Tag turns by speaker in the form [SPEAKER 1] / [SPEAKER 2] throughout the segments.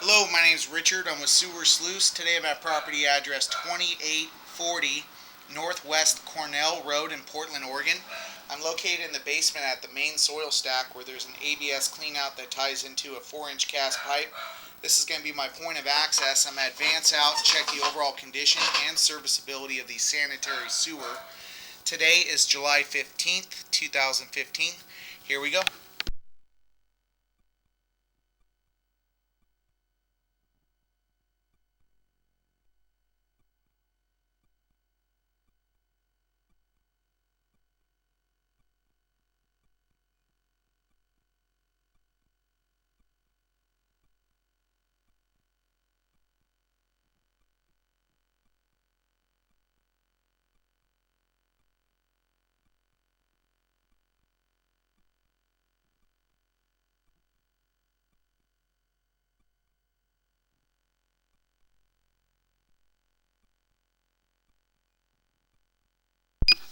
[SPEAKER 1] Hello, my name is Richard. I'm with Sewer Sluice. Today I'm at property address 2840 Northwest Cornell Road in Portland, Oregon. I'm located in the basement at the main soil stack where there's an ABS cleanout that ties into a 4-inch cast pipe. This is going to be my point of access. I'm going to advance out and check the overall condition and serviceability of the sanitary sewer. Today is July 15th, 2015. Here we go.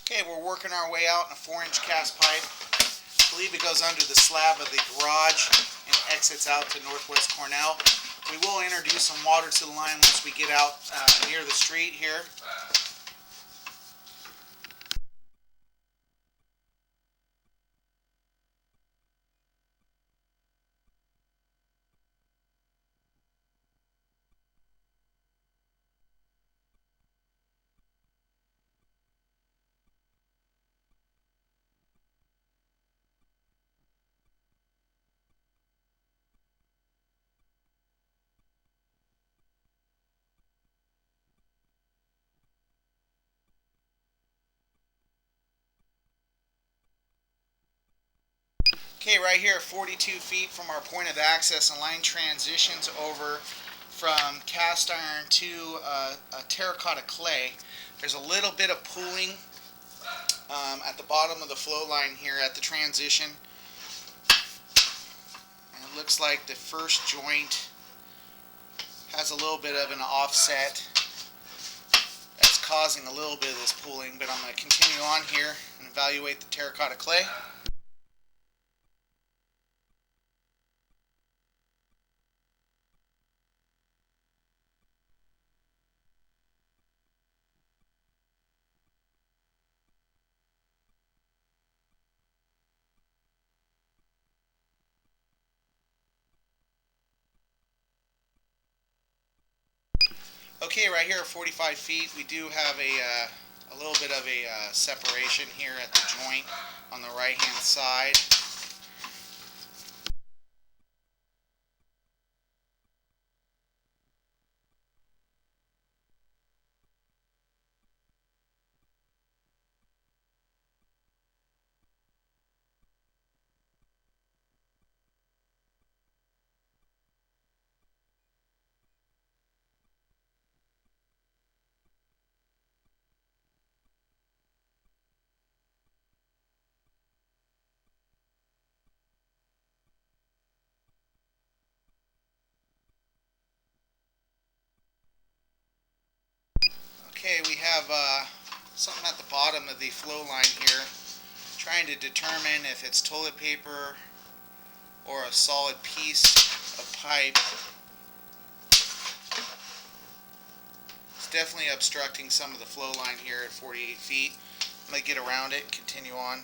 [SPEAKER 1] Okay, we're working our way out in a 4-inch cast pipe. I believe it goes under the slab of the garage and exits out to Northwest Cornell. We will introduce some water to the line once we get out near the street here. Okay, right here, 42 feet from our point of access, and line transitions over from cast iron to a terracotta clay. There's a little bit of pooling at the bottom of the flow line here at the transition. And it looks like the first joint has a little bit of an offset that's causing a little bit of this pooling, but I'm going to continue on here and evaluate the terracotta clay. Okay, right here at 45 feet, we do have a little bit of a separation here at the joint on the right hand side. Okay, we have something at the bottom of the flow line here, trying to determine if it's toilet paper or a solid piece of pipe. It's definitely obstructing some of the flow line here at 48 feet. I'm going to get around it and continue on.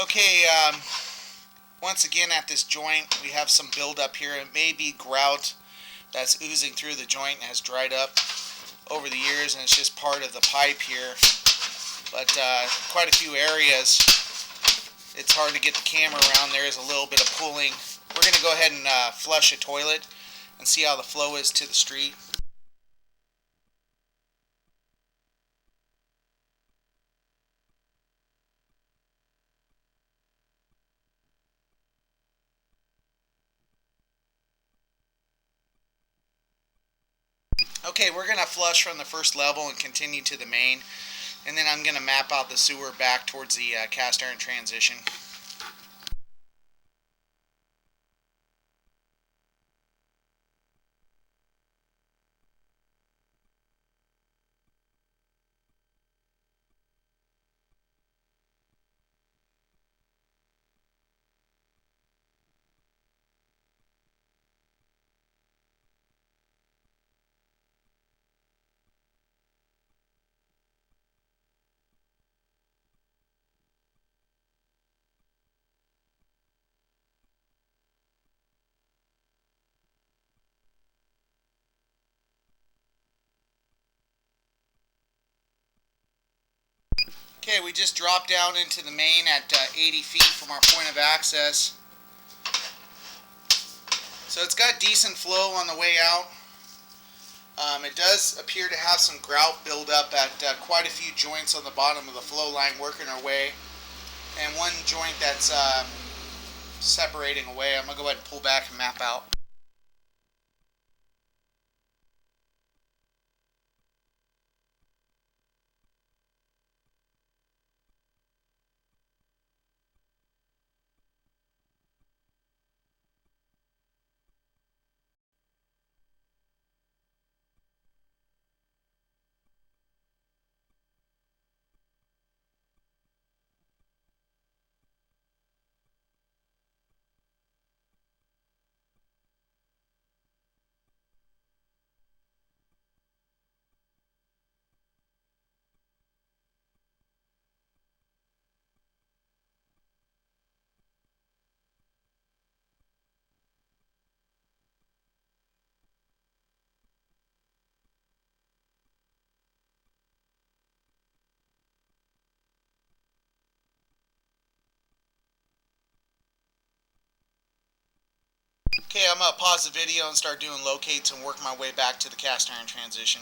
[SPEAKER 1] Okay, once again at this joint we have some buildup here. It may be grout that's oozing through the joint and has dried up over the years, and it's just part of the pipe here. But quite a few areas it's hard to get the camera around. There is a little bit of pooling We're going to go ahead and flush a toilet and see how the flow is to the street. Okay, we're going to flush from the first level and continue to the main, and then I'm going to map out the sewer back towards the cast iron transition. Okay, we just dropped down into the main at 80 feet from our point of access. So it's got decent flow on the way out. It does appear to have some grout buildup at quite a few joints on the bottom of the flow line working our way. And one joint that's separating away. I'm going to go ahead and pull back and map out. Okay, I'm going to pause the video and start doing locates and work my way back to the cast iron transition.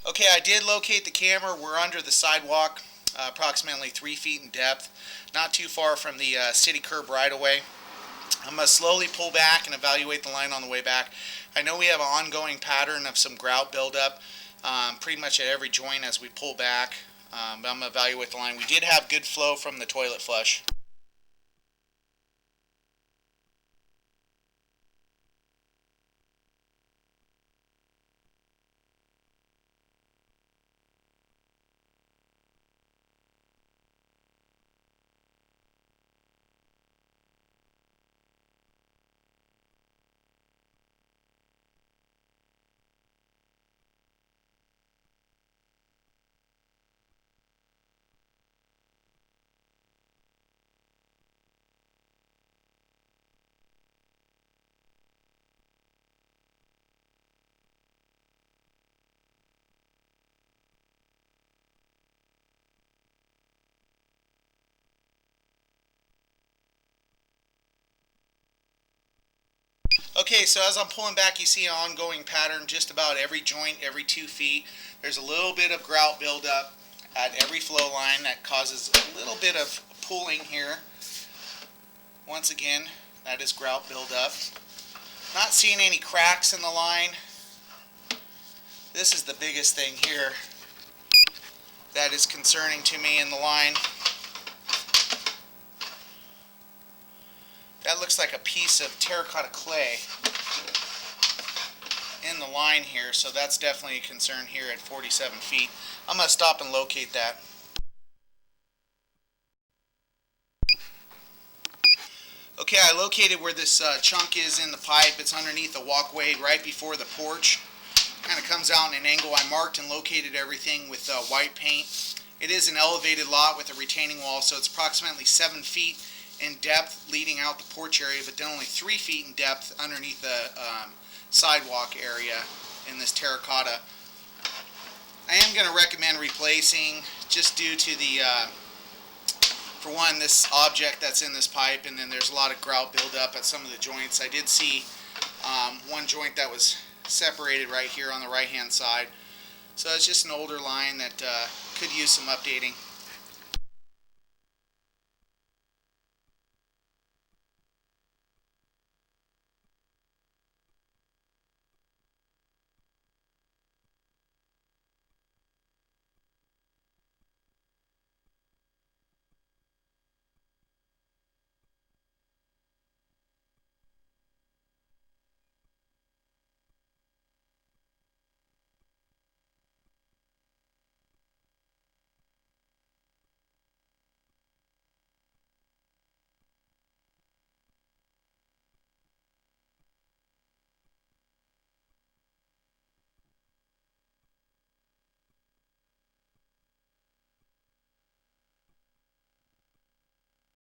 [SPEAKER 1] Okay, I did locate the camera. We're under the sidewalk, approximately 3 feet in depth, not too far from the city curb right away. I'm going to slowly pull back and evaluate the line on the way back. I know we have an ongoing pattern of some grout buildup pretty much at every joint as we pull back, but I'm going to evaluate the line. We did have good flow from the toilet flush. Okay, so as I'm pulling back, you see an ongoing pattern just about every joint, every 2 feet. There's a little bit of grout buildup at every flow line that causes a little bit of pooling here. Once again, that is grout buildup. Not seeing any cracks in the line. This is the biggest thing here that is concerning to me in the line. That looks like a piece of terracotta clay in the line here, so that's definitely a concern here at 47 feet. I'm going to stop and locate that. Okay, I located where this chunk is in the pipe. It's underneath the walkway right before the porch. Kind of comes out in an angle. I marked and located everything with white paint. It is an elevated lot with a retaining wall, so it's approximately 7 feet in depth leading out the porch area, but then only 3 feet in depth underneath the sidewalk area in this terracotta. I am going to recommend replacing just due to the for one, this object that's in this pipe, and then there's a lot of grout buildup at some of the joints. I did see one joint that was separated right here on the right hand side. So it's just an older line that could use some updating.